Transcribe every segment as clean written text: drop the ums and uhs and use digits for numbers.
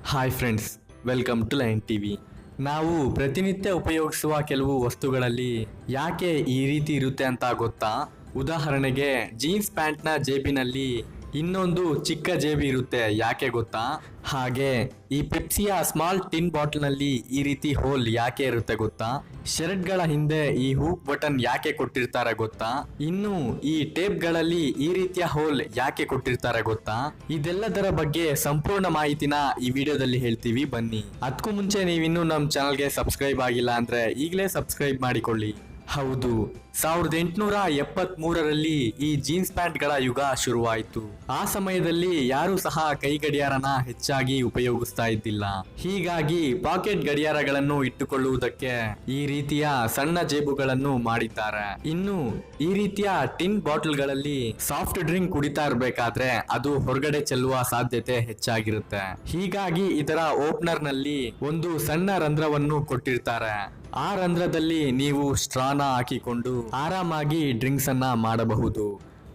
Hi friends, welcome to line TV. ನಾವು ಪ್ರತಿನಿತ್ಯ ಉಪಯೋಗಿಸುವ ಕೆಲವು ವಸ್ತುಗಳಲ್ಲಿ ಯಾಕೆ ಈ ರೀತಿ ಇರುತ್ತೆ ಅಂತ ಗೊತ್ತಾ? ಉದಾಹರಣೆಗೆ ಜೀನ್ಸ್ ಪ್ಯಾಂಟ್ನ ಜೇಬಿನಲ್ಲಿ ಇನ್ನೊಂದು ಚಿಕ್ಕ ಜೇಬಿ ಇರುತ್ತೆ, ಯಾಕೆ ಗೊತ್ತಾ? ಹಾಗೆ ಈ ಪೆಪ್ಸಿಯ ಸ್ಮಾಲ್ ಟಿನ್ ಬಾಟಲ್ನಲ್ಲಿ ಈ ರೀತಿ ಹೋಲ್ ಯಾಕೆ ಇರುತ್ತೆ ಗೊತ್ತಾ? ಶರ್ಟ್ಗಳ ಹಿಂದೆ ಈ ಹೂಕ್ ಬಟನ್ ಯಾಕೆ ಕೊಟ್ಟಿರ್ತಾರೆ ಗೊತ್ತಾ? ಇನ್ನು ಈ ಟೇಪ್ಗಳಲ್ಲಿ ಈ ರೀತಿಯ ಹೋಲ್ ಯಾಕೆ ಕೊಟ್ಟಿರ್ತಾರೆ ಗೊತ್ತಾ? ಇದೆಲ್ಲದರ ಬಗ್ಗೆ ಸಂಪೂರ್ಣ ಮಾಹಿತಿನ ಈ ವಿಡಿಯೋದಲ್ಲಿ ಹೇಳ್ತೀವಿ, ಬನ್ನಿ. ಅದಕ್ಕೂ ಮುಂಚೆ ನೀವಿನ್ನೂ ನಮ್ಮ ಚಾನಲ್ಗೆ ಸಬ್ಸ್ಕ್ರೈಬ್ ಆಗಿಲ್ಲ ಅಂದ್ರೆ ಈಗಲೇ ಸಬ್ಸ್ಕ್ರೈಬ್ ಮಾಡಿಕೊಳ್ಳಿ. ಹೌದು, 1873ರಲ್ಲಿ ಈ ಜೀನ್ಸ್ ಪ್ಯಾಂಟ್ಗಳ ಯುಗ ಶುರುವಾಯಿತು. ಆ ಸಮಯದಲ್ಲಿ ಯಾರು ಸಹ ಕೈ ಗಡಿಯಾರನ ಹೆಚ್ಚಾಗಿ ಉಪಯೋಗಿಸ್ತಾ ಇದ್ದಿಲ್ಲ. ಹೀಗಾಗಿ ಪಾಕೆಟ್ ಗಡಿಯಾರಗಳನ್ನು ಇಟ್ಟುಕೊಳ್ಳುವುದಕ್ಕೆ ಈ ರೀತಿಯ ಸಣ್ಣ ಜೇಬುಗಳನ್ನು ಮಾಡಿದ್ದಾರೆ. ಇನ್ನು ಈ ರೀತಿಯ ಟಿನ್ ಬಾಟಲ್ಗಳಲ್ಲಿ ಸಾಫ್ಟ್ ಡ್ರಿಂಕ್ ಕುಡಿತಾ ಇರಬೇಕಾದ್ರೆ ಅದು ಹೊರಗಡೆ ಚೆಲ್ಲುವ ಸಾಧ್ಯತೆ ಹೆಚ್ಚಾಗಿರುತ್ತೆ. ಹೀಗಾಗಿ ಇದರ ಓಪನರ್ ನಲ್ಲಿ ಒಂದು ಸಣ್ಣ ರಂಧ್ರವನ್ನು ಕೊಟ್ಟಿರ್ತಾರೆ. ಆ ರಂಧ್ರದಲ್ಲಿ ನೀವು ಸ್ಟ್ರಾನ ಹಾಕಿಕೊಂಡು ಆರಾಮಾಗಿ ಡ್ರಿಂಕ್ಸ್ ಅನ್ನ ಮಾಡಬಹುದು.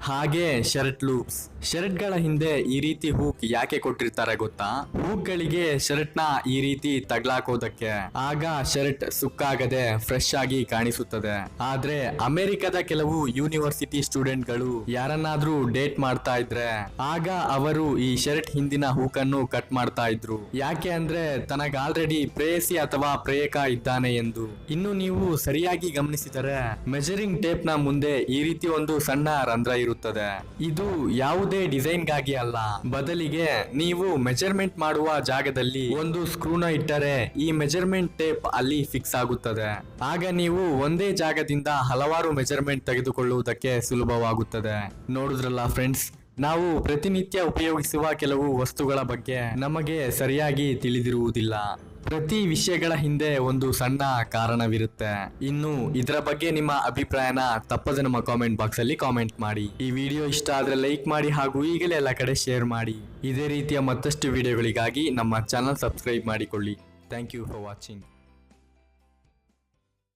ಹಾಗೆ ಶರ್ಟ್ ಲೂಪ್ಸ್, ಶರ್ಟ್ಗಳ ಹಿಂದೆ ಈ ರೀತಿ ಹೂಕ್ ಯಾಕೆ ಕೊಟ್ಟಿರ್ತಾರೆ ಗೊತ್ತಾ? ಹೂಕ್ಗಳಿಗೆ ಶರ್ಟ್ ನ ಈ ರೀತಿ ತಗ್ಲಾಕೋದಕ್ಕೆ, ಆಗ ಶರ್ಟ್ ಸುಕ್ಕಾಗದೆ ಫ್ರೆಶ್ ಆಗಿ ಕಾಣಿಸುತ್ತದೆ. ಆದ್ರೆ ಅಮೆರಿಕದ ಕೆಲವು ಯೂನಿವರ್ಸಿಟಿ ಸ್ಟೂಡೆಂಟ್ ಗಳು ಯಾರನ್ನಾದ್ರೂ ಡೇಟ್ ಮಾಡ್ತಾ ಇದ್ರೆ ಆಗ ಅವರು ಈ ಶರ್ಟ್ ಹಿಂದಿನ ಹೂಕ್ ಅನ್ನು ಕಟ್ ಮಾಡ್ತಾ ಇದ್ರು. ಯಾಕೆ ಅಂದ್ರೆ ತನಗ ಆಲ್ರೆಡಿ ಪ್ರೇಯಸಿ ಅಥವಾ ಪ್ರೇಯಕ ಇದ್ದಾನೆ ಎಂದು. ಇನ್ನು ನೀವು ಸರಿಯಾಗಿ ಗಮನಿಸಿದರೆ ಮೆಜರಿಂಗ್ ಟೇಪ್ ನ ಮುಂದೆ ಈ ರೀತಿ ಒಂದು ಸಣ್ಣ ರಂಧ್ರ ಇರುತ್ತದೆ. ಇದು ಯಾವುದೇ ಡಿಸೈನ್ ಗಾಗಿ ಅಲ್ಲ, ಬದಲಿಗೆ ನೀವು ಮೆಜರ್ಮೆಂಟ್ ಮಾಡುವ ಜಾಗದಲ್ಲಿ ಒಂದು ಸ್ಕ್ರೂನ ಇಟ್ಟರೆ ಈ ಮೆಜರ್ಮೆಂಟ್ ಟೇಪ್ ಅಲ್ಲಿ ಫಿಕ್ಸ್ ಆಗುತ್ತದೆ. ಆಗ ನೀವು ಒಂದೇ ಜಾಗದಿಂದ ಹಲವಾರು ಮೆಜರ್ಮೆಂಟ್ ತೆಗೆದುಕೊಳ್ಳುವುದಕ್ಕೆ ಸುಲಭವಾಗುತ್ತದೆ. ನೋಡಿದ್ರಲ್ಲ ಫ್ರೆಂಡ್ಸ್, ನಾವು ಪ್ರತಿನಿತ್ಯ ಉಪಯೋಗಿಸುವ ಕೆಲವು ವಸ್ತುಗಳ ಬಗ್ಗೆ ನಮಗೆ ಸರಿಯಾಗಿ ತಿಳಿದಿರುವುದಿಲ್ಲ. ಪ್ರತಿ ವಿಷಯಗಳ ಹಿಂದೆ ಒಂದು ಸಣ್ಣ ಕಾರಣವಿರುತ್ತೆ. ಇನ್ನು ಇದರ ಬಗ್ಗೆ ನಿಮ್ಮ ಅಭಿಪ್ರಾಯನ ತಪ್ಪದೆ ನಮ್ಮ ಕಾಮೆಂಟ್ ಬಾಕ್ಸ್ ಅಲ್ಲಿ ಕಾಮೆಂಟ್ ಮಾಡಿ. ಈ ವಿಡಿಯೋ ಇಷ್ಟ ಆದ್ರೆ ಲೈಕ್ ಮಾಡಿ ಹಾಗೂ ಈಗಲೇ ಎಲ್ಲ ಕಡೆ ಶೇರ್ ಮಾಡಿ. ಇದೇ ರೀತಿಯ ಮತ್ತಷ್ಟು ವಿಡಿಯೋಗಳಿಗಾಗಿ ನಮ್ಮ ಚಾನಲ್ ಸಬ್ಸ್ಕ್ರೈಬ್ ಮಾಡಿಕೊಳ್ಳಿ. Thank you for watching.